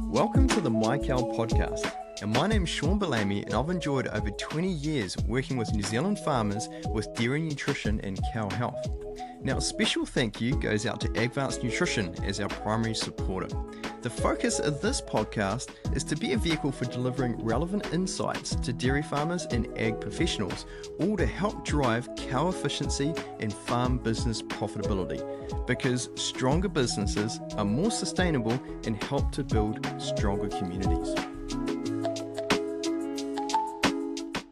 Welcome to the My Cow podcast, and my name's Shaun Balemi, and I've enjoyed over 20 years working with New Zealand farmers with dairy nutrition and cow health. Now, a special thank you goes out to Advanced Nutrition as our primary supporter. The focus of this podcast is to be a vehicle for delivering relevant insights to dairy farmers and ag professionals, all to help drive cow efficiency and farm business profitability, because stronger businesses are more sustainable and help to build stronger communities.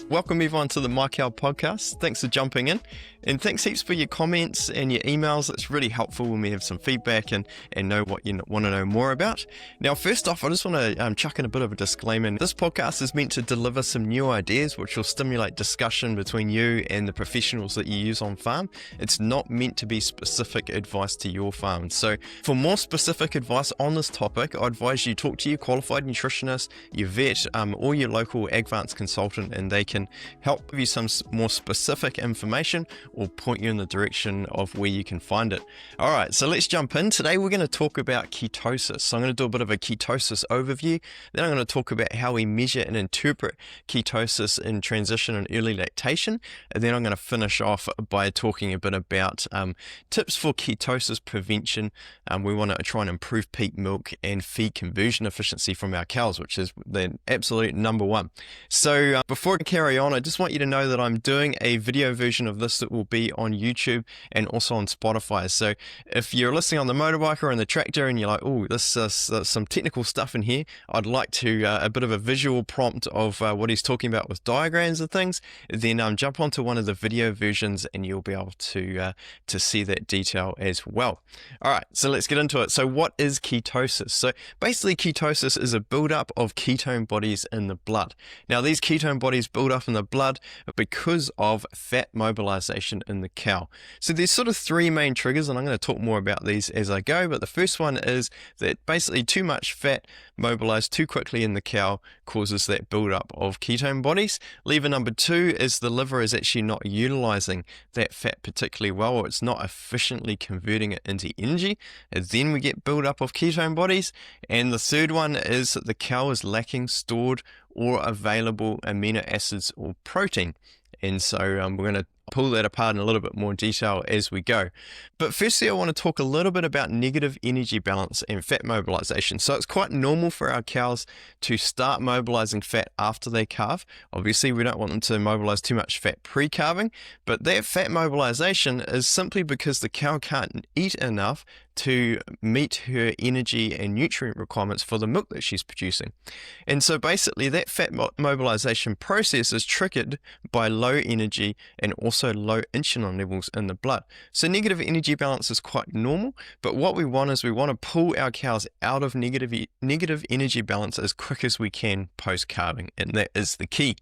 Welcome everyone to the My Cow podcast. Thanks for jumping in, and thanks heaps for your comments and your emails. It's really helpful when we have some feedback and know what you want to know more about. Now, first off, I just want to chuck in a bit of a disclaimer. This podcast is meant to deliver some new ideas which will stimulate discussion between you and the professionals that you use on farm. It's not meant to be specific advice to your farm. So for more specific advice on this topic, I advise you talk to your qualified nutritionist, your vet, or your local advanced consultant, and they can help give you some more specific information or point you in the direction of where you can find it. All right, so let's jump in. Today we're going to talk about ketosis. So I'm going to do a bit of a ketosis overview. Then I'm going to talk about how we measure and interpret ketosis in transition and early lactation. And then I'm going to finish off by talking a bit about tips for ketosis prevention. We want to try and improve peak milk and feed conversion efficiency from our cows, which is the absolute number one. So before I carry on, I just want you to know that I'm doing a video version of this that will be on YouTube and also on Spotify. So if you're listening on the motorbike or in the tractor and you're like, oh, this is some technical stuff in here, I'd like to a bit of a visual prompt of what he's talking about with diagrams and things, then jump onto one of the video versions and you'll be able to see that detail as well. All right, so let's get into it. So what is ketosis? So basically ketosis is a buildup of ketone bodies in the blood. Now these ketone bodies build up in the blood because of fat mobilization in the cow. So there's sort of three main triggers, and I'm going to talk more about these as I go, but the first one is that basically too much fat mobilized too quickly in the cow causes that buildup of ketone bodies. Lever number two is the liver is actually not utilizing that fat particularly well, or it's not efficiently converting it into energy, and then we get buildup of ketone bodies. And the third one is that the cow is lacking stored or available amino acids or protein. And so we're going to pull that apart in a little bit more detail as we go. But firstly, I want to talk a little bit about negative energy balance and fat mobilization. So it's quite normal for our cows to start mobilizing fat after they calve. Obviously, we don't want them to mobilize too much fat pre-calving, but that fat mobilization is simply because the cow can't eat enough to meet her energy and nutrient requirements for the milk that she's producing. And so basically that fat mobilization process is triggered by low energy and also low insulin levels in the blood. So negative energy balance is quite normal, but what we want is we want to pull our cows out of negative energy balance as quick as we can post-calving, and that is the key.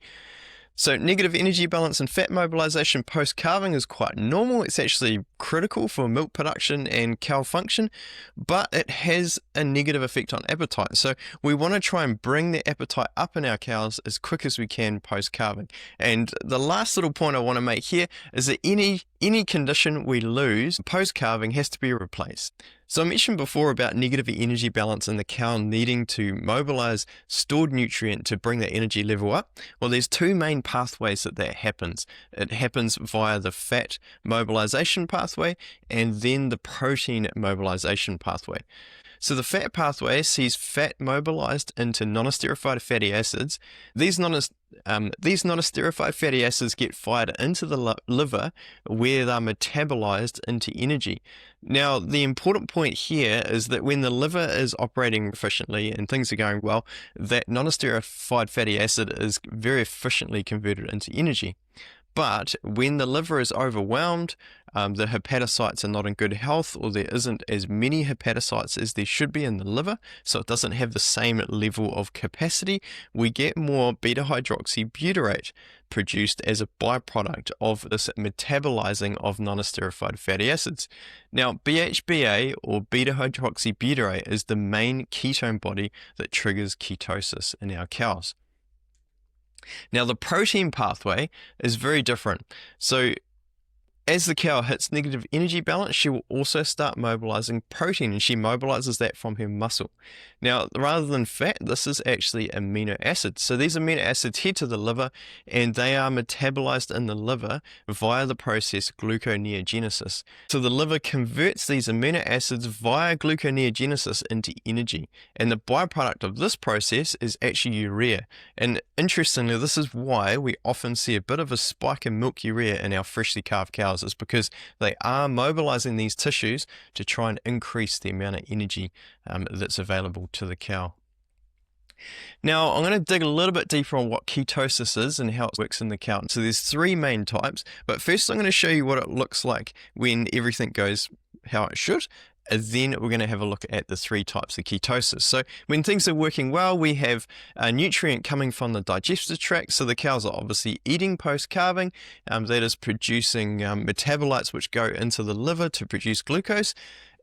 So negative energy balance and fat mobilization post-calving is quite normal. It's actually critical for milk production and cow function, but it has a negative effect on appetite. So we want to try and bring the appetite up in our cows as quick as we can post-calving. And the last little point I want to make here is that any condition we lose post-calving has to be replaced. So I mentioned before about negative energy balance and the cow needing to mobilize stored nutrient to bring the energy level up. Well, there's two main pathways that happens. It happens via the fat mobilization pathway and then the protein mobilization pathway. So the fat pathway sees fat mobilized into non-esterified fatty acids. These non-esterified fatty acids get fired into the liver where they're metabolized into energy. Now, the important point here is that when the liver is operating efficiently and things are going well, that non-esterified fatty acid is very efficiently converted into energy. But when the liver is overwhelmed, the hepatocytes are not in good health, or there isn't as many hepatocytes as there should be in the liver, so it doesn't have the same level of capacity, we get more beta-hydroxybutyrate produced as a byproduct of this metabolizing of non-esterified fatty acids. Now, BHBA, or beta-hydroxybutyrate, is the main ketone body that triggers ketosis in our cows. Now, the protein pathway is very different. So As the cow hits negative energy balance, she will also start mobilizing protein, and she mobilizes that from her muscle. Now, rather than fat, this is actually amino acids. So these amino acids head to the liver, and they are metabolized in the liver via the process gluconeogenesis. So the liver converts these amino acids via gluconeogenesis into energy, and the byproduct of this process is actually urea. And interestingly, this is why we often see a bit of a spike in milk urea in our freshly calved cows, is because they are mobilizing these tissues to try and increase the amount of energy that's available to the cow. Now, I'm going to dig a little bit deeper on what ketosis is and how it works in the cow. So there's 3 main types, but first I'm going to show you what it looks like when everything goes how it should. And then we're going to have a look at the 3 types of ketosis. So when things are working well, we have a nutrient coming from the digestive tract. So the cows are obviously eating post-calving. That is producing metabolites which go into the liver to produce glucose.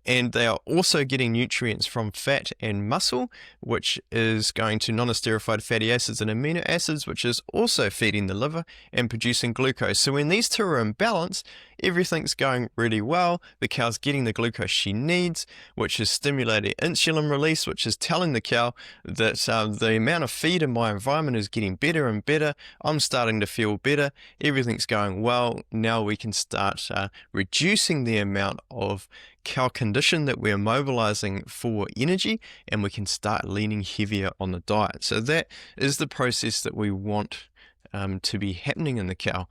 And they are also getting nutrients from fat and muscle, which is going to non-esterified fatty acids and amino acids, which is also feeding the liver and producing glucose. So when these 2 are in balance, everything's going really well. The cow's getting the glucose she needs, which is stimulating insulin release, which is telling the cow that the amount of feed in my environment is getting better and better. I'm starting to feel better. Everything's going well. Now we can start reducing the amount of cow condition that we're mobilizing for energy, and we can start leaning heavier on the diet. So that is the process that we want to be happening in the cow.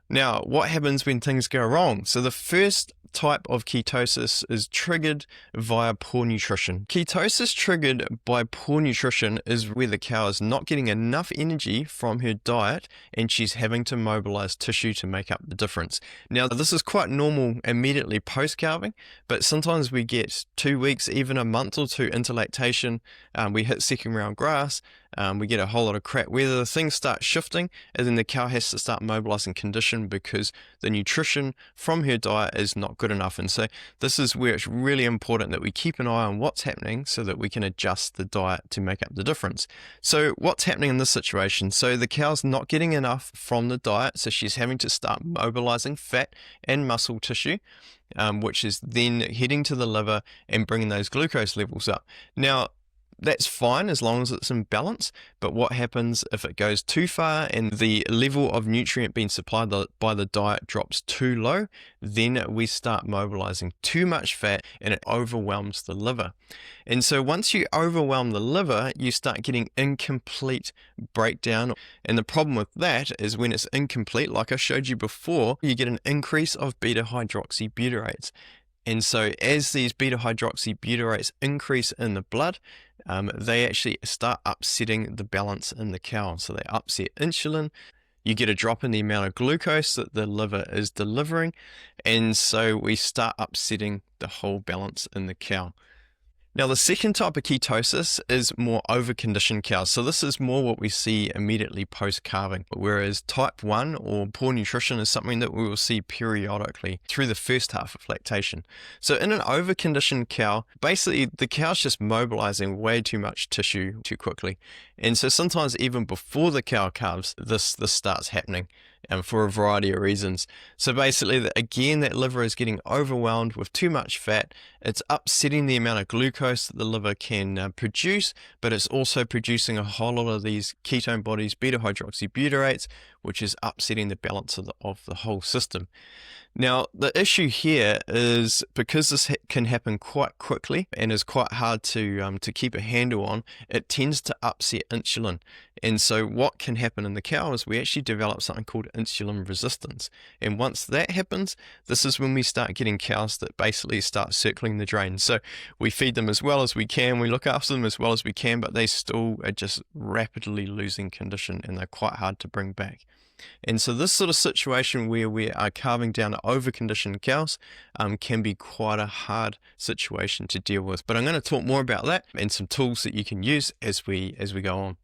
Now, what happens when things go wrong? So the first type of ketosis is triggered via poor nutrition. Ketosis triggered by poor nutrition is where the cow is not getting enough energy from her diet and she's having to mobilize tissue to make up the difference. Now, this is quite normal immediately post-calving, but sometimes we get 2 weeks, even a month or 2 into lactation. We hit second round grass. We get a whole lot of crap weather, things start shifting, and then the cow has to start mobilizing condition because the nutrition from her diet is not good enough. And so this is where it's really important that we keep an eye on what's happening so that we can adjust the diet to make up the difference. So what's happening in this situation? So the cow's not getting enough from the diet, so she's having to start mobilizing fat and muscle tissue, which is then heading to the liver and bringing those glucose levels up. Now, that's fine as long as it's in balance, but what happens if it goes too far and the level of nutrient being supplied by the diet drops too low? Then we start mobilizing too much fat and it overwhelms the liver. And so once you overwhelm the liver, you start getting incomplete breakdown. And the problem with that is when it's incomplete, like I showed you before, you get an increase of beta-hydroxybutirates. And so as these beta-hydroxybutirates increase in the blood, they actually start upsetting the balance in the cow. So they upset insulin. You get a drop in the amount of glucose that the liver is delivering. And so we start upsetting the whole balance in the cow. Now, the second type of ketosis is more overconditioned cows. So this is more what we see immediately post-calving, whereas type 1 or poor nutrition is something that we will see periodically through the first half of lactation. So in an overconditioned cow, basically the cow's just mobilizing way too much tissue too quickly. And so sometimes even before the cow calves, this starts happening. For a variety of reasons. So basically, again, that liver is getting overwhelmed with too much fat. It's upsetting the amount of glucose that the liver can produce, but it's also producing a whole lot of these ketone bodies, beta-hydroxybutirates, which is upsetting the balance of the whole system. Now, the issue here is because this can happen quite quickly and is quite hard to keep a handle on, it tends to upset insulin. And so what can happen in the cow is we actually develop something called insulin resistance. And once that happens, this is when we start getting cows that basically start circling the drain. So we feed them as well as we can, we look after them as well as we can, but they still are just rapidly losing condition and they're quite hard to bring back. And so this sort of situation where we are calving down overconditioned cows can be quite a hard situation to deal with. But I'm going to talk more about that and some tools that you can use as we go on.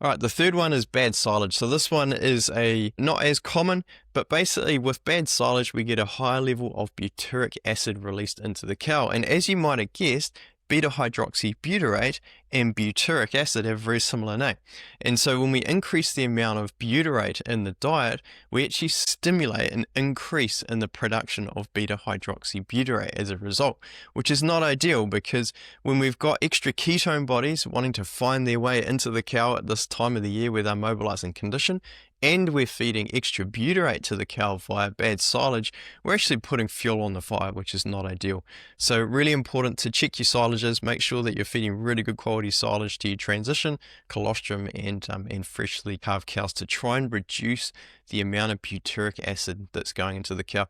All right, the third one is bad silage. So this one is not as common, but basically with bad silage, we get a higher level of butyric acid released into the cow. And as you might have guessed, beta-hydroxybutyrate and butyric acid have a very similar name. And so when we increase the amount of butyrate in the diet, we actually stimulate an increase in the production of beta-hydroxybutyrate as a result, which is not ideal because when we've got extra ketone bodies wanting to find their way into the cow at this time of the year where they're mobilizing condition, and we're feeding extra butyrate to the cow via bad silage, we're actually putting fuel on the fire, which is not ideal. So really important to check your silages, make sure that you're feeding really good quality silage to your transition, colostrum, and freshly calved cows to try and reduce the amount of butyric acid that's going into the cow.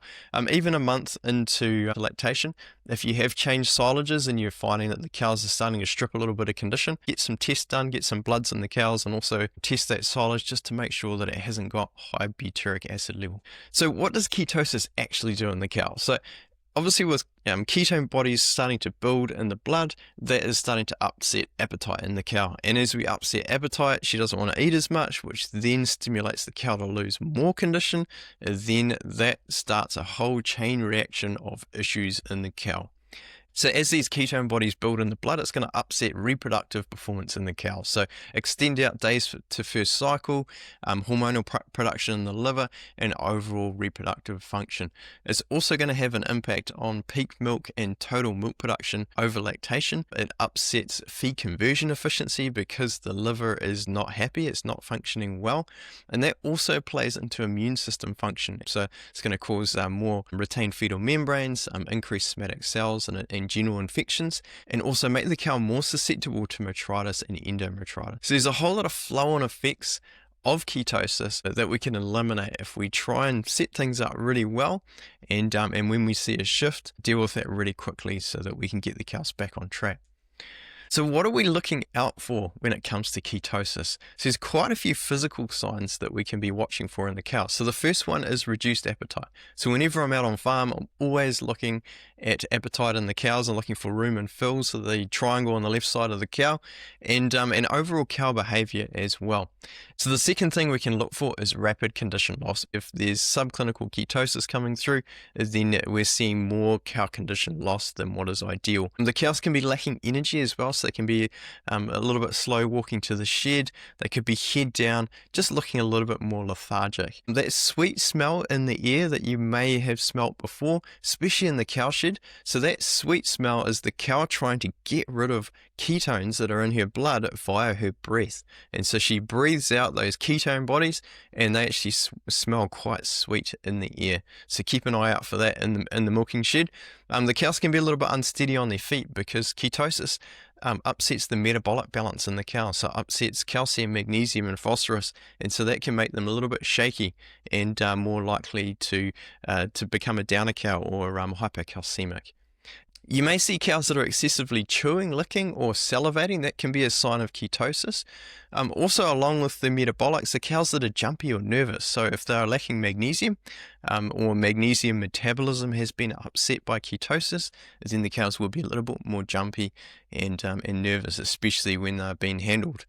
Even a month into lactation, if you have changed silages and you're finding that the cows are starting to strip a little bit of condition, get some tests done, get some bloods in the cows, and also test that silage just to make sure that it hasn't got high butyric acid level. So what does ketosis actually do in the cow? So obviously with ketone bodies starting to build in the blood, that is starting to upset appetite in the cow. And as we upset appetite, she doesn't want to eat as much, which then stimulates the cow to lose more condition. And then that starts a whole chain reaction of issues in the cow. So as these ketone bodies build in the blood, it's going to upset reproductive performance in the cow. So extend out days to first cycle, hormonal production in the liver, and overall reproductive function. It's also going to have an impact on peak milk and total milk production over lactation. It upsets feed conversion efficiency because the liver is not happy, it's not functioning well. And that also plays into immune system function. So it's going to cause more retained fetal membranes, increased somatic cells, and general infections, and also make the cow more susceptible to metritis and endometritis. So there's a whole lot of flow-on effects of ketosis that we can eliminate if we try and set things up really well, and when we see a shift, deal with that really quickly so that we can get the cows back on track. So what are we looking out for when it comes to ketosis? So there's quite a few physical signs that we can be watching for in the cow. So the first one is reduced appetite. So whenever I'm out on farm, I'm always looking at appetite in the cows and looking for rumen fill, so the triangle on the left side of the cow, and overall cow behaviour as well. So the second thing we can look for is rapid condition loss. If there's subclinical ketosis coming through, then we're seeing more cow condition loss than what is ideal. And the cows can be lacking energy as well, so they can be a little bit slow walking to the shed. They could be head down, just looking a little bit more lethargic. That sweet smell in the air that you may have smelt before, especially in the cow shed. So that sweet smell is the cow trying to get rid of ketones that are in her blood via her breath. And so she breathes out those ketone bodies, and they actually smell quite sweet in the air. So keep an eye out for that in the milking shed. The cows can be a little bit unsteady on their feet because ketosis upsets the metabolic balance in the cow. So upsets calcium, magnesium, and phosphorus, and so that can make them a little bit shaky and more likely to become a downer cow or hypocalcemic. You may see cows that are excessively chewing, licking, or salivating. That can be a sign of ketosis. Also, along with the metabolics, the cows that are jumpy or nervous. So if they are lacking magnesium, or magnesium metabolism has been upset by ketosis, then the cows will be a little bit more jumpy and nervous, especially when they're being handled.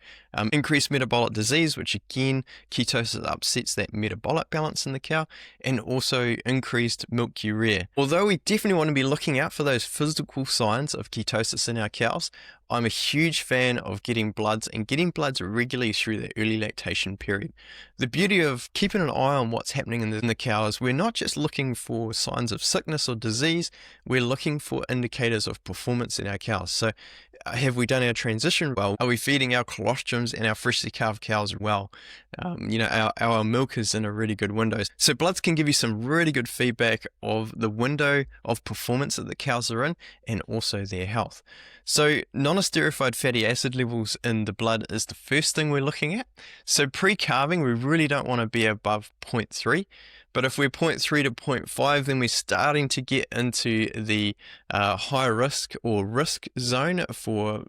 Increased metabolic disease, which again, ketosis upsets that metabolic balance in the cow, and also increased milk urea. Although we definitely want to be looking out for those physical signs of ketosis in our cows, I'm a huge fan of getting bloods regularly through the early lactation period. The beauty of keeping an eye on what's happening in the cow is we're not just looking for signs of sickness or disease, we're looking for indicators of performance in our cows. So have we done our transition well? Are we feeding our colostrums and our freshly calved cows well? Our milk is in a really good window. So bloods can give you some really good feedback of the window of performance that the cows are in and also their health. So non-esterified fatty acid levels in the blood is the first thing we're looking at. So pre-calving, we really don't want to be above 0.3. But if we're 0.3 to 0.5, then we're starting to get into the high risk or risk zone for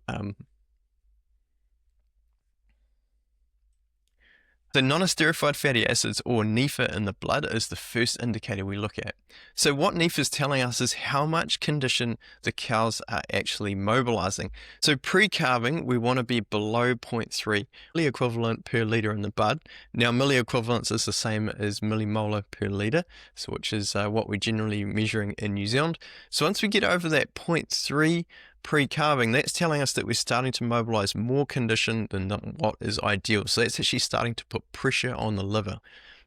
the non-esterified fatty acids, or NEFA, in the blood is the first indicator we look at. So what NEFA is telling us is how much condition the cows are actually mobilizing. So pre-calving, we want to be below 0.3 milliequivalent per litre in the blood. Now milliequivalence is the same as millimolar per litre, so which is what we're generally measuring in New Zealand. So once we get over that 0.3 pre-calving, that's telling us that we're starting to mobilize more condition than what is ideal. So that's actually starting to put pressure on the liver.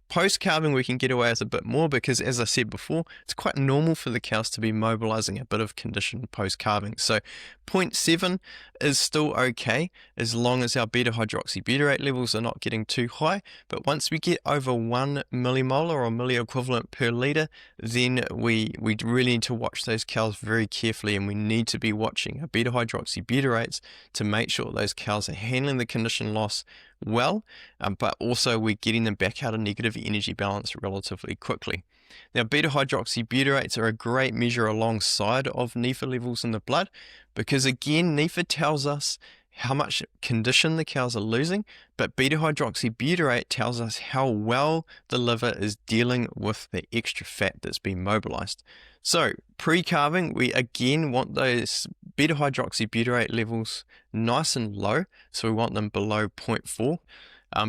Post-calving, we can get away with a bit more because, as I said before, it's quite normal for the cows to be mobilizing a bit of condition post-calving. So 0.7 is still okay as long as our beta-hydroxybutyrate levels are not getting too high. But once we get over 1 millimolar or milliequivalent per litre, then we really need to watch those cows very carefully, and we need to be watching our beta-hydroxybutyrates to make sure those cows are handling the condition loss well, but also we're getting them back out of negative energy balance relatively quickly. Now, beta-hydroxybutyrates are a great measure alongside of NEFA levels in the blood because, again, NEFA tells us how much condition the cows are losing, but beta-hydroxybutyrate tells us how well the liver is dealing with the extra fat that's been mobilized. So, pre-calving, we again want those beta-hydroxybutyrate levels nice and low, so we want them below 0.4.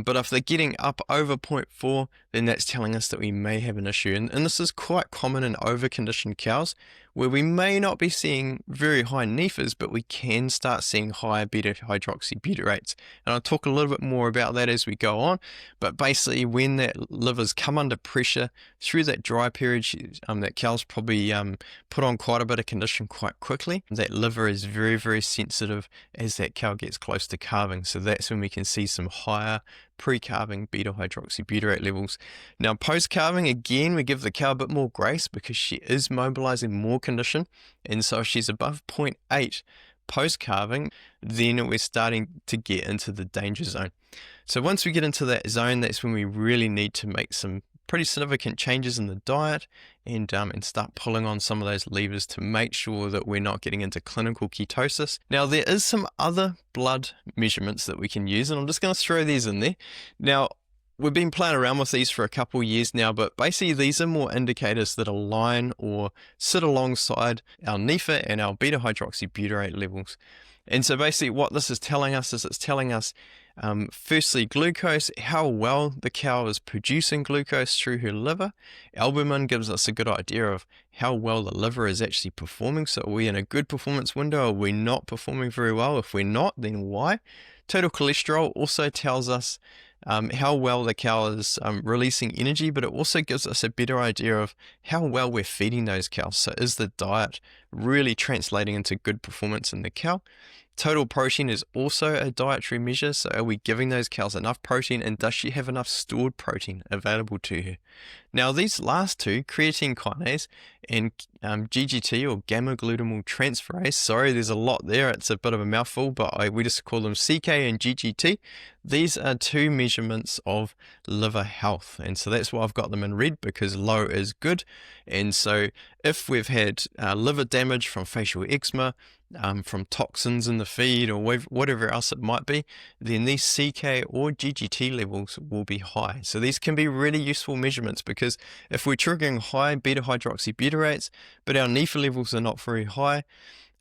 But if they're getting up over 0.4, then that's telling us that we may have an issue. And this is quite common in over-conditioned cows, where we may not be seeing very high NEFAs, but we can start seeing higher beta-hydroxybutyrates. And I'll talk a little bit more about that as we go on. But basically, when that liver's come under pressure through that dry period, that cow's probably put on quite a bit of condition quite quickly. That liver is very, very sensitive as that cow gets close to calving. So that's when we can see some higher pre-calving beta-hydroxybutyrate levels. Now, post-calving, again, we give the cow a bit more grace because she is mobilizing more condition. And so if she's above 0.8 post-calving, then we're starting to get into the danger zone. So once we get into that zone, that's when we really need to make some pretty significant changes in the diet and start pulling on some of those levers to make sure that we're not getting into clinical ketosis. Now, there is some other blood measurements that we can use, and I'm just going to throw these in there. Now, we've been playing around with these for a couple of years now, but basically these are more indicators that align or sit alongside our NEFA and our beta-hydroxybutyrate levels. And so basically what this is telling us is it's telling us firstly, glucose, how well the cow is producing glucose through her liver. Albumin gives us a good idea of how well the liver is actually performing. So are we in a good performance window? Are we not performing very well? If we're not, then why? Total cholesterol also tells us how well the cow is releasing energy, but it also gives us a better idea of how well we're feeding those cows. So is the diet really translating into good performance in the cow? Total protein is also a dietary measure. So are we giving those cows enough protein, and does she have enough stored protein available to her? Now, these last two, creatine kinase and GGT or gamma glutamyl transferase, sorry, there's a lot there. It's a bit of a mouthful, but we just call them CK and GGT. These are two measurements of liver health. And so that's why I've got them in red, because low is good. And so if we've had liver damage from facial eczema, from toxins in the feed or whatever else it might be, then these CK or GGT levels will be high. So these can be really useful measurements, because if we're triggering high beta-hydroxybutirates, but our NEFA levels are not very high,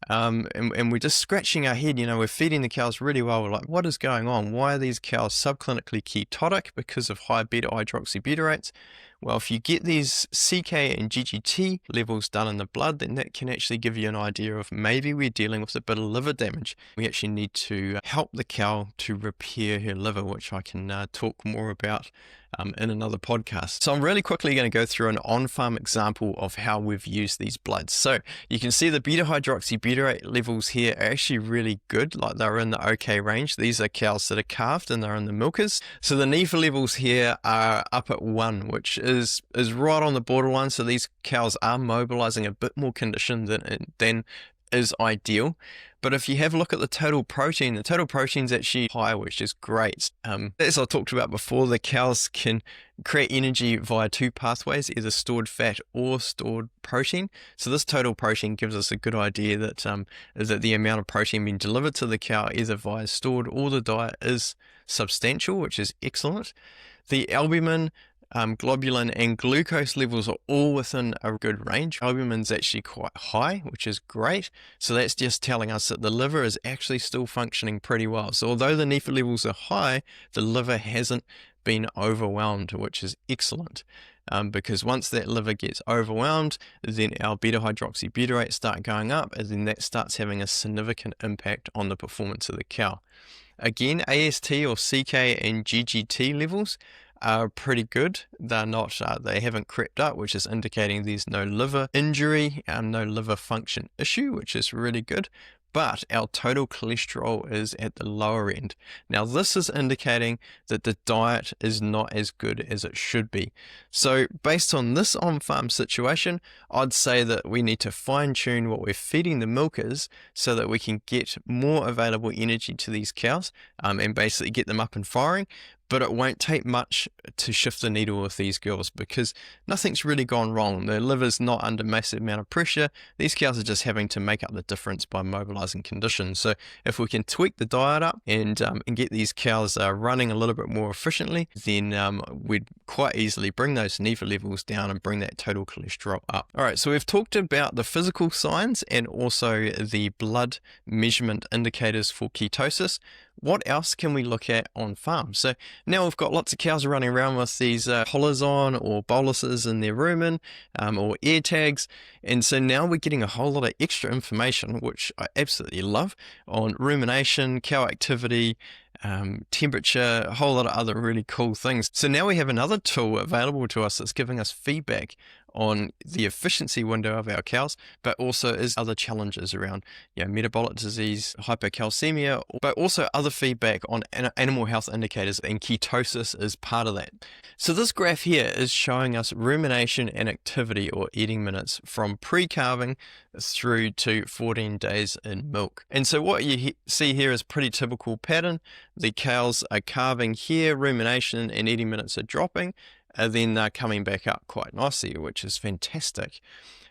and we're just scratching our head, we're feeding the cows really well. We're like, what is going on? Why are these cows subclinically ketotic because of high beta-hydroxybutirates? Well, if you get these CK and GGT levels done in the blood, then that can actually give you an idea of maybe we're dealing with a bit of liver damage. We actually need to help the cow to repair her liver, which I can talk more about in another podcast. So I'm really quickly going to go through an on-farm example of how we've used these bloods. So you can see the beta-hydroxybutyrate levels here are actually really good, like they're in the okay range. These are cows that are calved and they're in the milkers. So the NEFA levels here are up at 1, which is right on the borderline. So these cows are mobilizing a bit more condition than is ideal. But if you have a look at the total protein is actually high, which is great. As I talked about before, the cows can create energy via two pathways, either stored fat or stored protein. So this total protein gives us a good idea that the amount of protein being delivered to the cow, either via stored or the diet, is substantial, which is excellent. The albumin, globulin and glucose levels are all within a good range. Albumin's actually quite high, which is great. So that's just telling us that the liver is actually still functioning pretty well. So although the NEFA levels are high, the liver hasn't been overwhelmed, which is excellent. because once that liver gets overwhelmed, then our beta-hydroxybutyrate start going up, and then that starts having a significant impact on the performance of the cow. Again, AST or CK and GGT levels are pretty good. They're not, they haven't crept up, which is indicating there's no liver injury, no liver function issue, which is really good. But our total cholesterol is at the lower end. Now, this is indicating that the diet is not as good as it should be. So based on this on-farm situation, I'd say that we need to fine-tune what we're feeding the milkers so that we can get more available energy to these cows, and basically get them up and firing. But it won't take much to shift the needle with these girls because nothing's really gone wrong. Their liver's not under massive amount of pressure. These cows are just having to make up the difference by mobilizing conditions. So if we can tweak the diet up and get these cows running a little bit more efficiently, then we'd quite easily bring those NEFA levels down and bring that total cholesterol up. All right, so we've talked about the physical signs and also the blood measurement indicators for ketosis. What else can we look at on farm? So now we've got lots of cows running around with these collars on or boluses in their rumen or ear tags. And so now we're getting a whole lot of extra information, which I absolutely love, on rumination, cow activity, temperature, a whole lot of other really cool things. So now we have another tool available to us that's giving us feedback on the efficiency window of our cows, but also is other challenges around metabolic disease, hypocalcemia, but also other feedback on animal health indicators, and ketosis is part of that. So this graph here is showing us rumination and activity or eating minutes from pre-calving through to 14 days in milk. And so what you see here is pretty typical pattern. The cows are calving here, rumination and eating minutes are dropping, and then they're coming back up quite nicely, which is fantastic.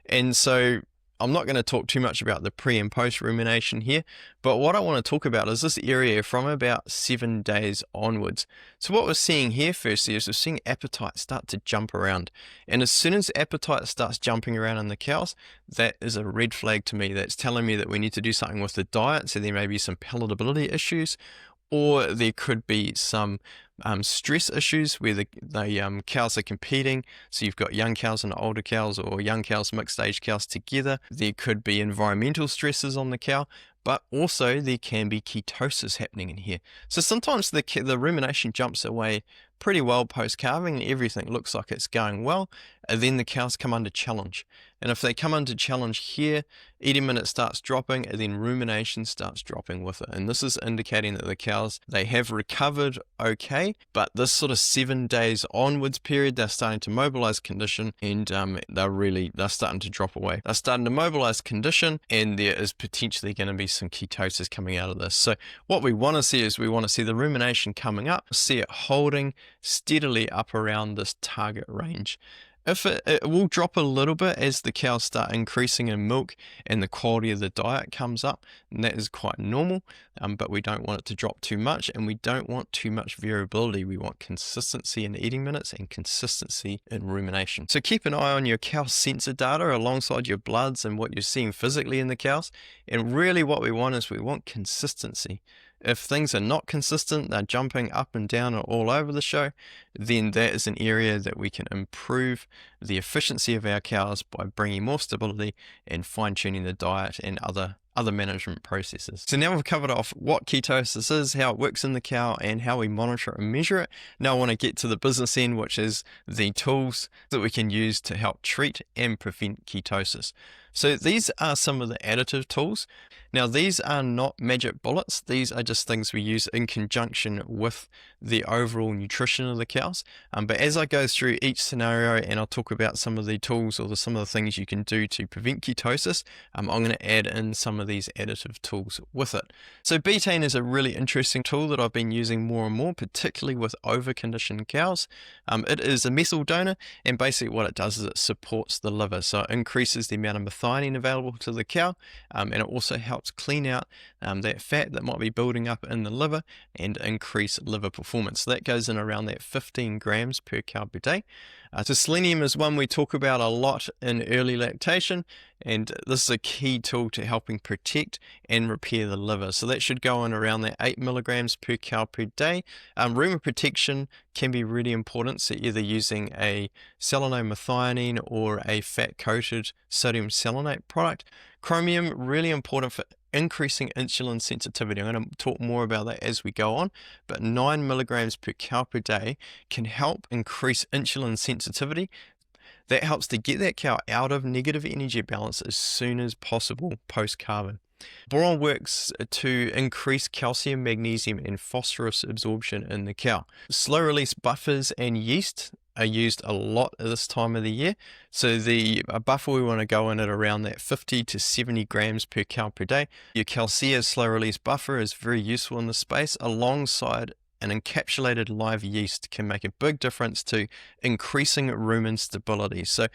And so I'm not going to talk too much about the pre and post rumination here, but what I want to talk about is this area from about 7 days onwards. So what we're seeing here firstly is we're seeing appetite start to jump around. And as soon as appetite starts jumping around in the cows, that is a red flag to me. That's telling me that we need to do something with the diet. So there may be some palatability issues, or there could be some stress issues where the cows are competing. So you've got young cows and older cows, or young cows, mixed age cows together. There could be environmental stresses on the cow, but also there can be ketosis happening in here. So sometimes the rumination jumps away pretty well post-calving and everything looks like it's going well, and then the cows come under challenge. And if they come under challenge here, eating minute starts dropping, and then rumination starts dropping with it. And this is indicating that the cows, they have recovered okay, but this sort of 7 days onwards period, they're starting to mobilize condition, and they're starting to drop away. They're starting to mobilize condition, and there is potentially going to be some ketosis coming out of this. So what we want to see is we want to see the rumination coming up, see it holding steadily up around this target range. If it will drop a little bit as the cows start increasing in milk and the quality of the diet comes up, and that is quite normal, but we don't want it to drop too much, and we don't want too much variability. We want consistency in eating minutes and consistency in rumination. So keep an eye on your cow sensor data alongside your bloods and what you're seeing physically in the cows, and really what we want is we want consistency. If things are not consistent, they're jumping up and down all over the show, then that is an area that we can improve the efficiency of our cows by bringing more stability and fine-tuning the diet and other management processes. So now we've covered off what ketosis is, how it works in the cow, and how we monitor and measure it. Now I want to get to the business end, which is the tools that we can use to help treat and prevent ketosis. So these are some of the additive tools. Now these are not magic bullets. These are just things we use in conjunction with the overall nutrition of the cows. But as I go through each scenario and I'll talk about some of the tools or some of the things you can do to prevent ketosis, I'm going to add in some of these additive tools with it. So betaine is a really interesting tool that I've been using more and more, particularly with over-conditioned cows. It is a methyl donor, and basically what it does is it supports the liver. So it increases the amount of methionine available to the cow, and it also helps clean out that fat that might be building up in the liver and increase liver performance. So that goes in around that 15 grams per cow per day. So selenium is one we talk about a lot in early lactation, and this is a key tool to helping protect and repair the liver. So that should go in around that 8 milligrams per cow per day. Rumen protection can be really important. So either using a selenomethionine or a fat-coated sodium selenate product. Chromium, really important for increasing insulin sensitivity. I'm going to talk more about that as we go on, but 9 milligrams per cow per day can help increase insulin sensitivity. That helps to get that cow out of negative energy balance as soon as possible post-calving. Boron works to increase calcium, magnesium, and phosphorus absorption in the cow. Slow-release buffers and yeast are used a lot at this time of the year. So a buffer, we want to go in at around that 50 to 70 grams per cow per day. Your Calcea slow-release buffer is very useful in this space, alongside an encapsulated live yeast can make a big difference to increasing rumen stability. So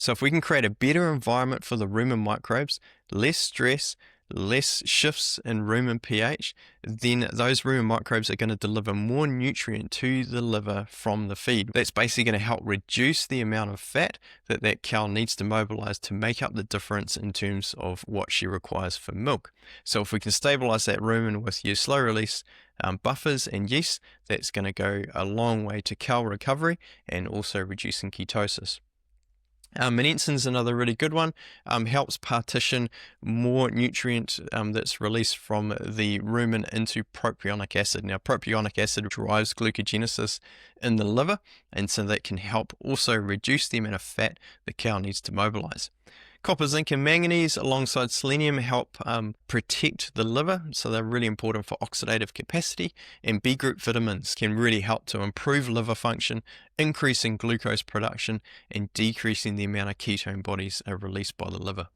if we can create a better environment for the rumen microbes, less stress, less shifts in rumen pH, then those rumen microbes are going to deliver more nutrient to the liver from the feed. That's basically going to help reduce the amount of fat that cow needs to mobilize to make up the difference in terms of what she requires for milk. So if we can stabilize that rumen with your slow release buffers and yeast, that's going to go a long way to cow recovery and also reducing ketosis. Monensin's another really good one, helps partition more nutrient that's released from the rumen into propionic acid. Now, propionic acid drives glucogenesis in the liver, and so that can help also reduce the amount of fat the cow needs to mobilize. Copper, zinc, and manganese alongside selenium help protect the liver, so they're really important for oxidative capacity. And B group vitamins can really help to improve liver function, increasing glucose production, and decreasing the amount of ketone bodies are released by the liver.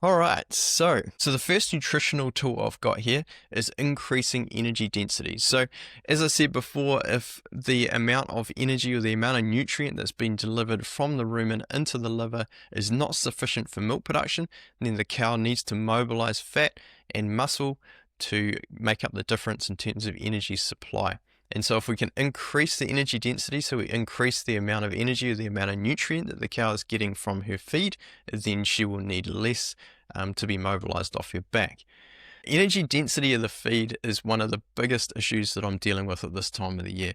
All right, so the first nutritional tool I've got here is increasing energy density. So as I said before, if the amount of energy or the amount of nutrient that's been delivered from the rumen into the liver is not sufficient for milk production, then the cow needs to mobilize fat and muscle to make up the difference in terms of energy supply. And so if we can increase the energy density, so we increase the amount of energy or the amount of nutrient that the cow is getting from her feed, then she will need less to be mobilized off her back. Energy density of the feed is one of the biggest issues that I'm dealing with at this time of the year.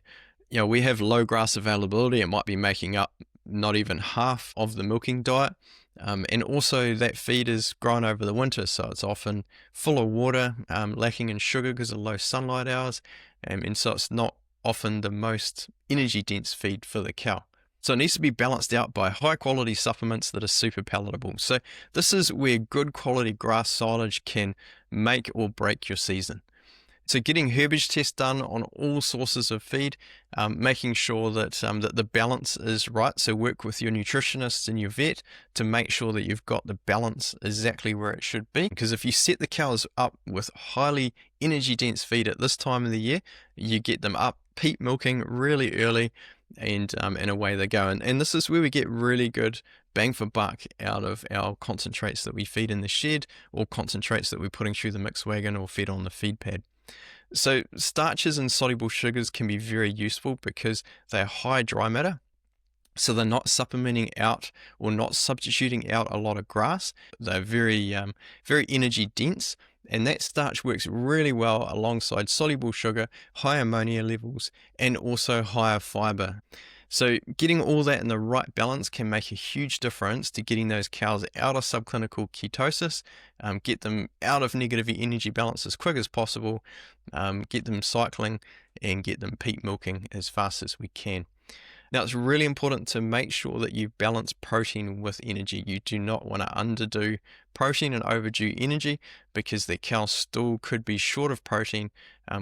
You know, we have low grass availability. It might be making up not even half of the milking diet. And also that feed is grown over the winter, so it's often full of water, lacking in sugar because of low sunlight hours, and so it's not often the most energy dense feed for the cow. So it needs to be balanced out by high quality supplements that are super palatable. So this is where good quality grass silage can make or break your season. So getting herbage tests done on all sources of feed, making sure that the balance is right. So work with your nutritionist and your vet to make sure that you've got the balance exactly where it should be. Because if you set the cows up with highly energy dense feed at this time of the year, you get them up peak milking really early, and away they go. And this is where we get really good bang for buck out of our concentrates that we feed in the shed, or concentrates that we're putting through the mix wagon or fed on the feed pad. So starches and soluble sugars can be very useful because they're high dry matter. So they're not supplementing out or not substituting out a lot of grass. They're very energy dense. And that starch works really well alongside soluble sugar, high ammonia levels, and also higher fiber. So getting all that in the right balance can make a huge difference to getting those cows out of subclinical ketosis, get them out of negative energy balance as quick as possible, get them cycling, and get them peak milking as fast as we can. Now, it's really important to make sure that you balance protein with energy. You do not want to underdo protein and overdo energy, because the cow's stool could be short of protein,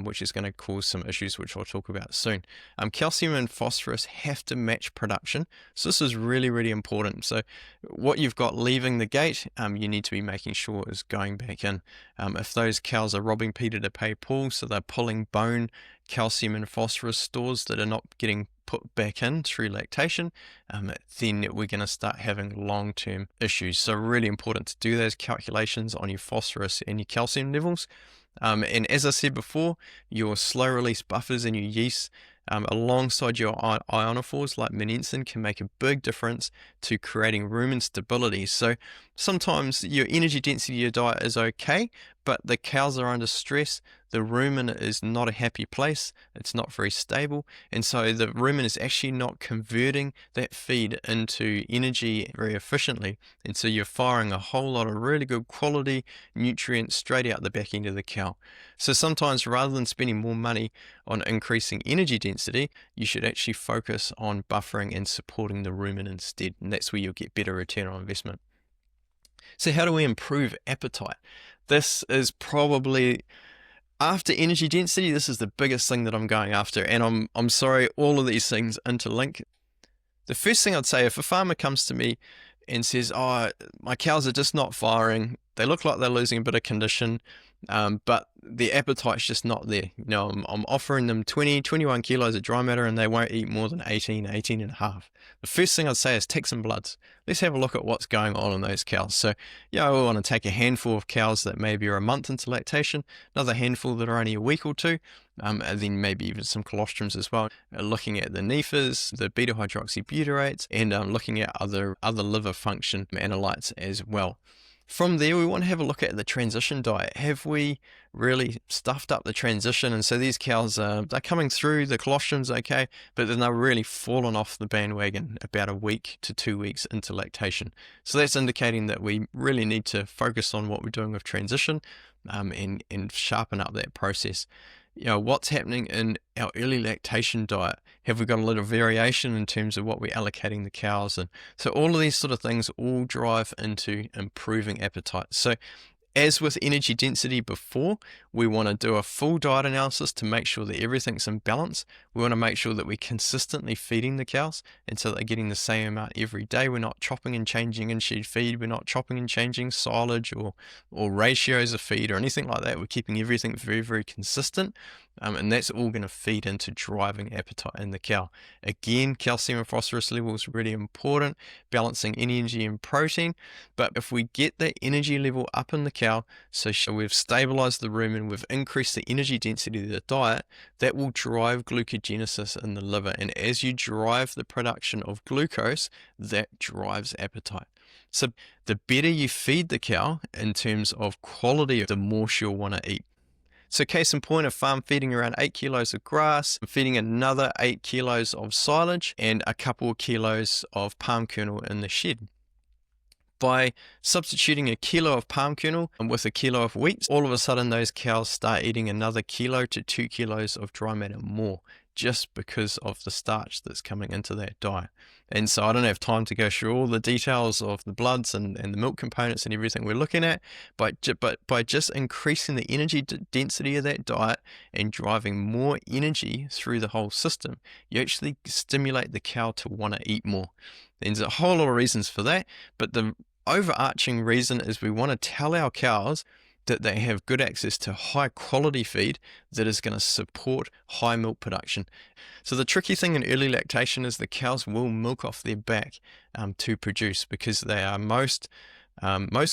which is going to cause some issues, which I'll talk about soon. Calcium and phosphorus have to match production. So this is really, really important. So what you've got leaving the gate, you need to be making sure is going back in. If those cows are robbing Peter to pay Paul, so they're pulling bone, calcium and phosphorus stores that are not getting put back in through lactation, then we're going to start having long-term issues. So really important to do those calculations on your phosphorus and your calcium levels. And as I said before, your slow release buffers and your yeast alongside your ionophores like monensin can make a big difference to creating rumen stability. So sometimes your energy density of your diet is okay, but the cows are under stress. The rumen is not a happy place. It's not very stable. And so the rumen is actually not converting that feed into energy very efficiently. And so you're firing a whole lot of really good quality nutrients straight out the back end of the cow. So sometimes rather than spending more money on increasing energy density, you should actually focus on buffering and supporting the rumen instead. And that's where you'll get better return on investment. So how do we improve appetite? This is probably, after energy density, this is the biggest thing that I'm going after. And I'm sorry, all of these things interlink. The first thing I'd say, if a farmer comes to me and says, oh, my cows are just not firing, they look like they're losing a bit of condition, but the appetite's just not there. I'm offering them 21 kilos of dry matter and they won't eat more than 18 and a half. The first thing I'd say is take some bloods. Let's have a look at what's going on in those cows. So, we want to take a handful of cows that maybe are a month into lactation, another handful that are only a week or two, and then maybe even some colostrums as well. Looking at the NEFAs, the beta-hydroxybutyrates, and looking at other liver function analytes as well. From there, we want to have a look at the transition diet. Have we really stuffed up the transition? And so these cows, they're coming through, the colostrum's okay, but then they're really fallen off the bandwagon about a week to 2 weeks into lactation. So that's indicating that we really need to focus on what we're doing with transition, and sharpen up that process. What's happening in our early lactation diet? Have we got a little variation in terms of what we're allocating the cows? And so all of these sort of things all drive into improving appetite. So as with energy density before, we want to do a full diet analysis to make sure that everything's in balance. We want to make sure that we're consistently feeding the cows, and so they're getting the same amount every day. We're not chopping and changing in shed feed. We're not chopping and changing silage or ratios of feed or anything like that. We're keeping everything very, very consistent. And that's all going to feed into driving appetite in the cow. Again, calcium and phosphorus levels are really important, balancing energy and protein. But if we get that energy level up in the cow, so we've stabilized the rumen, we've increased the energy density of the diet, that will drive glucogenesis in the liver. And as you drive the production of glucose, that drives appetite. So the better you feed the cow in terms of quality, the more she'll want to eat. So case in point, a farm feeding around 8 kilos of grass, feeding another 8 kilos of silage and a couple of kilos of palm kernel in the shed. By substituting a kilo of palm kernel with a kilo of wheat, all of a sudden those cows start eating another kilo to 2 kilos of dry matter more, just because of the starch that's coming into that diet. And so I don't have time to go through all the details of the bloods and the milk components and everything we're looking at, but by just increasing the energy density of that diet and driving more energy through the whole system, you actually stimulate the cow to want to eat more. There's a whole lot of reasons for that, but the overarching reason is we want to tell our cows that they have good access to high quality feed that is going to support high milk production. So the tricky thing in early lactation is the cows will milk off their back to produce, because they are most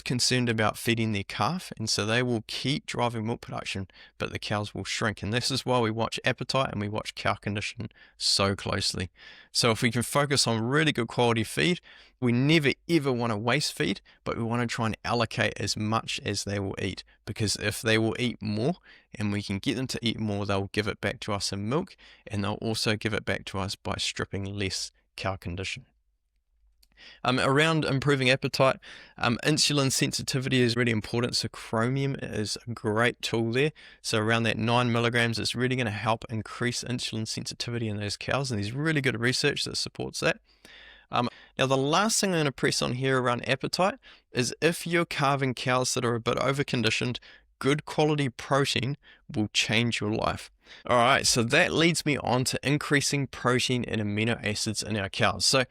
concerned about feeding their calf, and so they will keep driving milk production, but the cows will shrink. And this is why we watch appetite and we watch cow condition so closely. So if we can focus on really good quality feed, we never ever want to waste feed, but we want to try and allocate as much as they will eat, because if they will eat more and we can get them to eat more, they'll give it back to us in milk, and they'll also give it back to us by stripping less cow condition. Around improving appetite, insulin sensitivity is really important. So chromium is a great tool there. So around that 9 milligrams, it's really going to help increase insulin sensitivity in those cows. And there's really good research that supports that. Now, the last thing I'm going to press on here around appetite is if you're calving cows that are a bit overconditioned, good quality protein will change your life. All right, so that leads me on to increasing protein and amino acids in our cows. So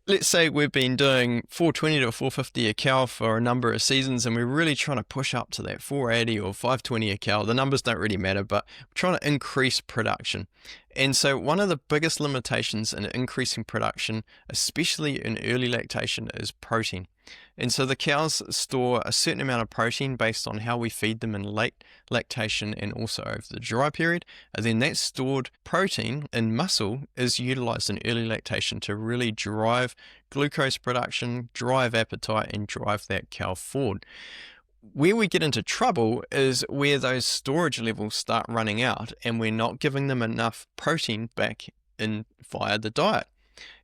let's say we've been doing 420 to 450 a cow for a number of seasons, and we're really trying to push up to that 480 or 520 a cow. The numbers don't really matter, but we're trying to increase production. And so one of the biggest limitations in increasing production, especially in early lactation, is protein. And so the cows store a certain amount of protein based on how we feed them in late lactation and also over the dry period. And then that stored protein in muscle is utilized in early lactation to really drive glucose production, drive appetite, and drive that cow forward. where we get into trouble is where those storage levels start running out and we're not giving them enough protein back in via the diet.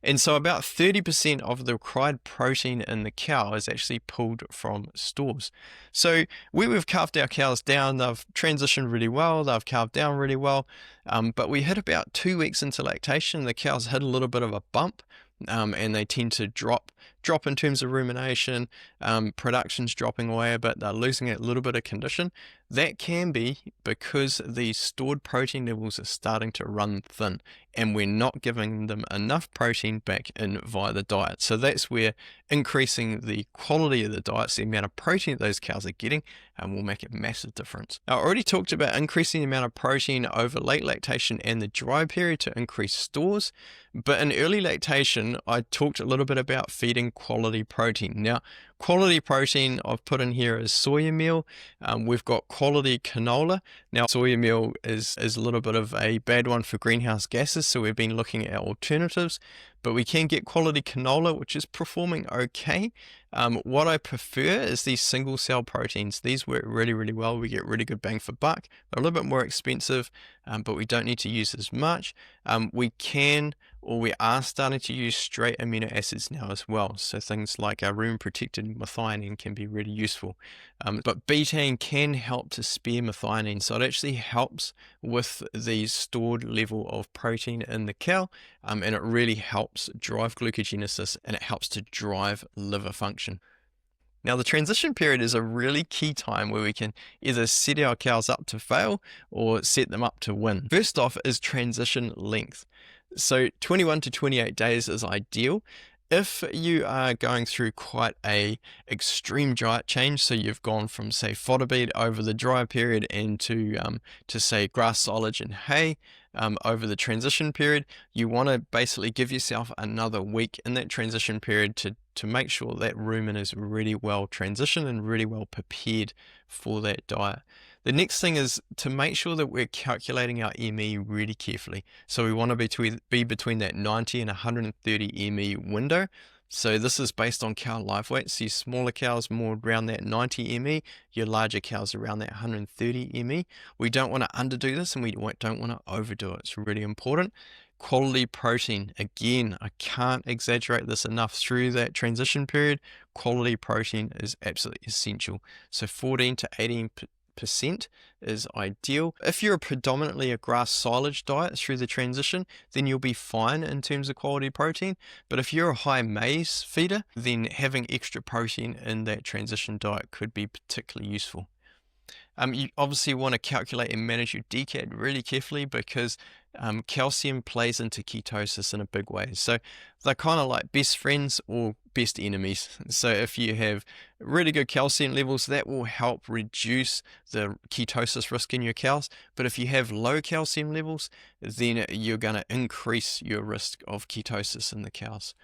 And so about 30% of the required protein in the cow is actually pulled from stores. So where we've calved our cows down, they've transitioned really well, they've calved down really well, but we hit about 2 weeks into lactation, the cows hit a little bit of a bump, and they tend to drop in terms of rumination, production's dropping away a bit, they're losing a little bit of condition. That can be because the stored protein levels are starting to run thin and we're not giving them enough protein back in via the diet. So that's where increasing the quality of the diet, so the amount of protein that those cows are getting, will make a massive difference. Now, I already talked about increasing the amount of protein over late lactation and the dry period to increase stores, but in early lactation, I talked a little bit about feeding quality protein. Now, quality protein I've put in here is soya meal. We've got quality canola. Now, soya meal is a little bit of a bad one for greenhouse gases, so we've been looking at alternatives, but we can get quality canola, which is performing okay. What I prefer is these single cell proteins. These work really, really well. We get really good bang for buck. They're a little bit more expensive, but we don't need to use as much. We are starting to use straight amino acids now as well. So things like our rumen-protected methionine can be really useful. But betaine can help to spare methionine. So it actually helps with the stored level of protein in the cow, and it really helps drive glucogenesis, and it helps to drive liver function. Now, the transition period is a really key time where we can either set our cows up to fail or set them up to win. First off is transition length. So 21 to 28 days is ideal. If you are going through quite a extreme diet change, so you've gone from, say, fodder beet over the dry period and to say grass silage and hay over the transition period, you want to basically give yourself another week in that transition period to make sure that rumen is really well transitioned and really well prepared for that diet. The next thing is to make sure that we're calculating our ME really carefully. So we want to be between that 90 and 130 ME window. So this is based on cow live weight. So your smaller cows more around that 90 ME, your larger cows around that 130 ME. We don't want to underdo this and we don't want to overdo it. It's really important. Quality protein, again, I can't exaggerate this enough. Through that transition period, quality protein is absolutely essential. So 14 to 18% is ideal. If you're predominantly a grass silage diet through the transition, then you'll be fine in terms of quality protein. But if you're a high maize feeder, then having extra protein in that transition diet could be particularly useful. You obviously want to calculate and manage your DCAD really carefully because calcium plays into ketosis in a big way. So they're kind of like best friends or best enemies. So if you have really good calcium levels, that will help reduce the ketosis risk in your cows. But if you have low calcium levels, then you're going to increase your risk of ketosis in the cows.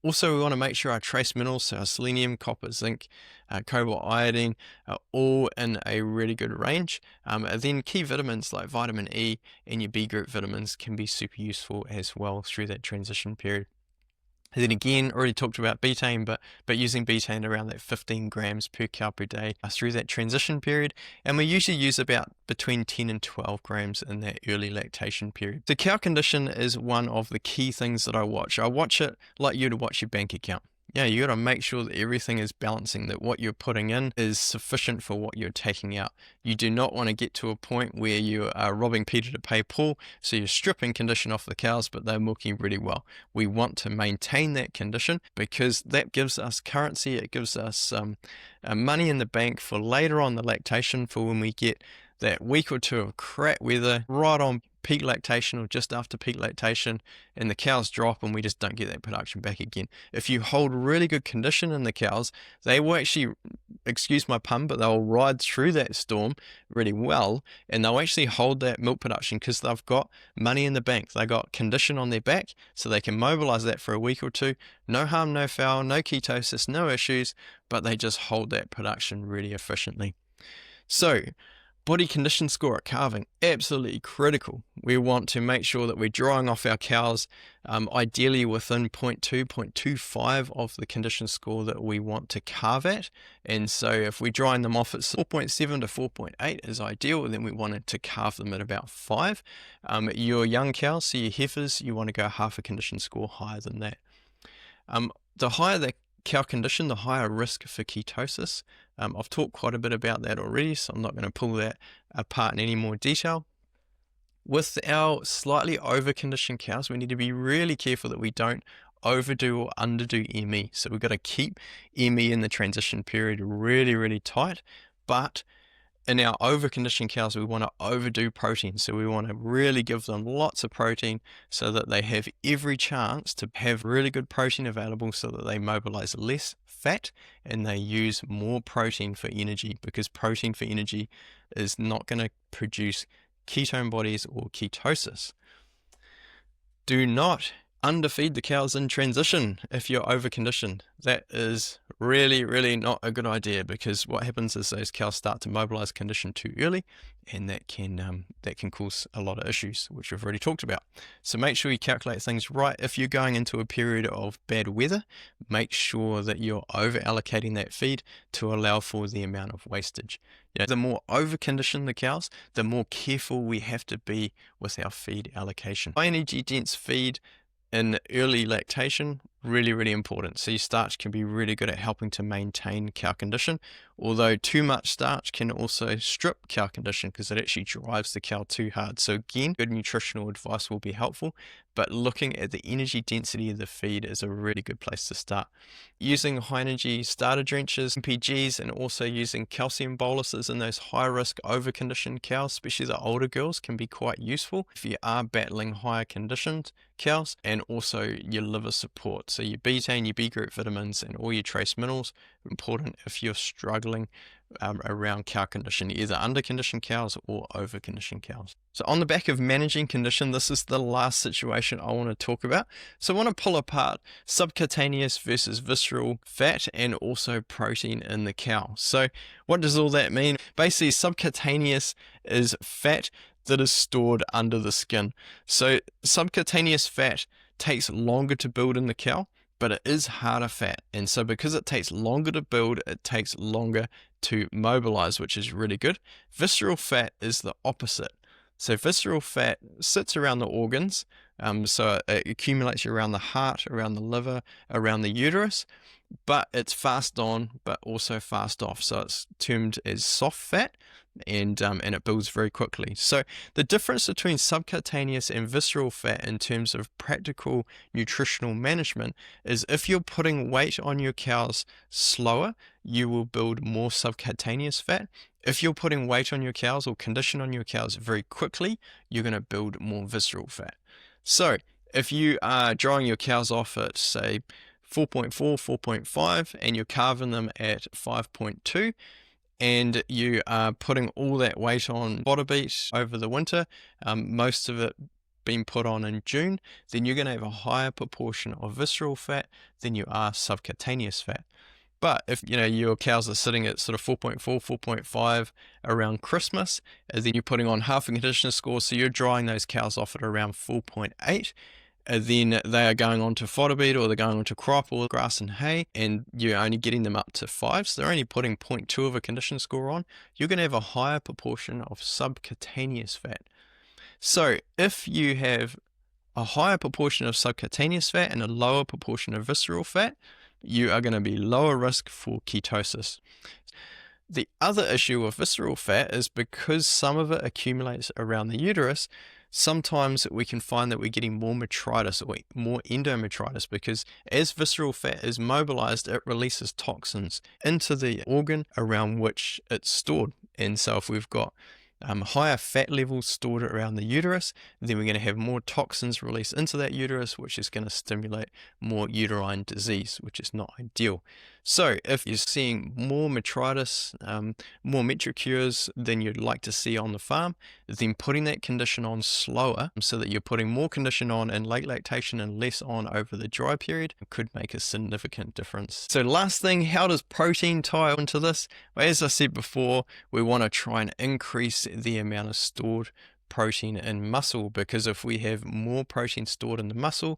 Also, we want to make sure our trace minerals, so our selenium, copper, zinc, cobalt, iodine, are all in a really good range. Then key vitamins like vitamin E and your B group vitamins can be super useful as well through that transition period. And then again, already talked about betaine, but using betaine around that 15 grams per cow per day through that transition period. And we usually use about between 10 and 12 grams in that early lactation period. The cow condition is one of the key things that I watch. I watch it like you would watch your bank account. Yeah, you got to make sure that everything is balancing, that what you're putting in is sufficient for what you're taking out. You do not want to get to a point where you are robbing Peter to pay Paul, so you're stripping condition off the cows, but they're milking really well. We want to maintain that condition because that gives us currency, it gives us money in the bank for later on the lactation, for when we get that week or two of crap weather right on peak lactation or just after peak lactation, and the cows drop and we just don't get that production back again. If you hold really good condition in the cows, they will actually, excuse my pun, but they'll ride through that storm really well, and they'll actually hold that milk production because they've got money in the bank. They got condition on their back, so they can mobilize that for a week or two. No harm, no foul, no ketosis, no issues, but they just hold that production really efficiently. So Body condition score at calving, absolutely critical. We want to make sure that we're drying off our cows, ideally within 0.2, 0.25 of the condition score that we want to calve at. And so if we're drying them off at 4.7 to 4.8 is ideal, then we wanted to calve them at about 5. Your young cows, so your heifers, you want to go half a condition score higher than that. The higher the cow condition, the higher risk for ketosis. I've talked quite a bit about that already, so I'm not going to pull that apart in any more detail. With our slightly over-conditioned cows, we need to be really careful that we don't overdo or underdo ME. So we've got to keep ME in the transition period really, really tight. But in our over-conditioned cows, we want to overdo protein. So we want to really give them lots of protein so that they have every chance to have really good protein available so that they mobilize less fat and they use more protein for energy, because protein for energy is not going to produce ketone bodies or ketosis. Do not underfeed the cows in transition if you're over-conditioned. That is really, really not a good idea, because what happens is those cows start to mobilize condition too early, and that can cause a lot of issues, which we've already talked about. So make sure you calculate things right. If you're going into a period of bad weather, make sure that you're over-allocating that feed to allow for the amount of wastage. The more over-conditioned the cows, the more careful we have to be with our feed allocation. High energy dense feed in early lactation, really, really important. So your starch can be really good at helping to maintain cow condition, although too much starch can also strip cow condition because it actually drives the cow too hard. So again, good nutritional advice will be helpful, but looking at the energy density of the feed is a really good place to start. Using high energy starter drenches, MPGs, and also using calcium boluses in those high risk over conditioned cows, especially the older girls, can be quite useful if you are battling higher conditioned cows, and also your liver support. So your betaine, your B group vitamins, and all your trace minerals are important if you're struggling around cow condition, either under conditioned cows or over conditioned cows. So on the back of managing condition, this is the last situation I want to talk about. So I want to pull apart subcutaneous versus visceral fat and also protein in the cow. So what does all that mean? Basically, subcutaneous is fat that is stored under the skin. So subcutaneous fat takes longer to build in the cow, but it is harder fat. And so because it takes longer to build, it takes longer to mobilize, which is really good. Visceral fat is the opposite. So visceral fat sits around the organs, so it accumulates around the heart, around the liver, around the uterus, but it's fast on, but also fast off. So it's termed as soft fat, and it builds very quickly. So the difference between subcutaneous and visceral fat in terms of practical nutritional management is if you're putting weight on your cows slower, you will build more subcutaneous fat. If you're putting weight on your cows or condition on your cows very quickly, you're going to build more visceral fat. So if you are drying your cows off at, say, 4.4, 4.5, and you're calving them at 5.2, and you are putting all that weight on fodder beet over the winter, most of it being put on in June, then you're going to have a higher proportion of visceral fat than you are subcutaneous fat. But if your cows are sitting at sort of 4.4, 4.5 around Christmas, and then you're putting on half a conditioner score, so you're drying those cows off at around 4.8, then they are going on to fodder beet, or they're going on to crop or grass and hay, and you're only getting them up to 5, so they're only putting 0.2 of a condition score on, you're going to have a higher proportion of subcutaneous fat. So if you have a higher proportion of subcutaneous fat and a lower proportion of visceral fat, you are going to be lower risk for ketosis. The other issue with visceral fat is because some of it accumulates around the uterus, sometimes we can find that we're getting more metritis or more endometritis, because as visceral fat is mobilized, it releases toxins into the organ around which it's stored. And so if we've got higher fat levels stored around the uterus, then we're going to have more toxins released into that uterus, which is going to stimulate more uterine disease, which is not ideal. So if you're seeing more metritis, more metrocures than you'd like to see on the farm, then putting that condition on slower so that you're putting more condition on in late lactation and less on over the dry period could make a significant difference. So last thing, how does protein tie into this? Well, as I said before, we want to try and increase the amount of stored protein in muscle, because if we have more protein stored in the muscle,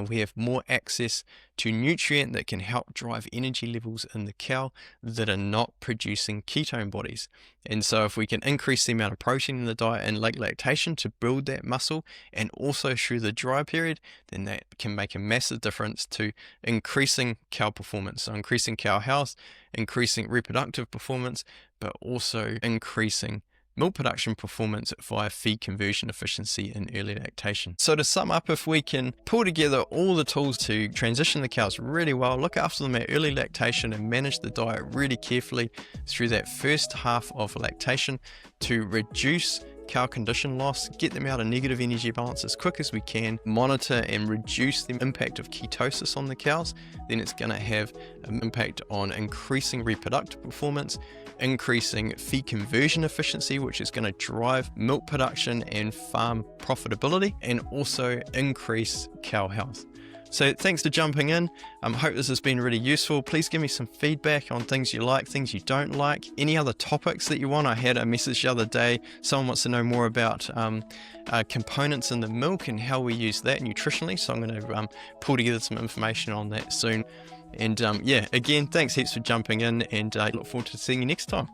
we have more access to nutrient that can help drive energy levels in the cow that are not producing ketone bodies. And so if we can increase the amount of protein in the diet in late lactation to build that muscle and also through the dry period, then that can make a massive difference to increasing cow performance, so increasing cow health, increasing reproductive performance, but also increasing milk production performance via feed conversion efficiency in early lactation. So to sum up, if we can pull together all the tools to transition the cows really well, look after them at early lactation and manage the diet really carefully through that first half of lactation to reduce cow condition loss, get them out of negative energy balance as quick as we can, monitor and reduce the impact of ketosis on the cows, then it's going to have an impact on increasing reproductive performance, increasing feed conversion efficiency, which is going to drive milk production and farm profitability, and also increase cow health. So thanks for jumping in. Hope this has been really useful. Please give me some feedback on things you like, things you don't like, any other topics that you want. I had a message the other day. Someone wants to know more about components in the milk and how we use that nutritionally. So I'm going to pull together some information on that soon. And yeah, again, thanks heaps for jumping in, and I look forward to seeing you next time.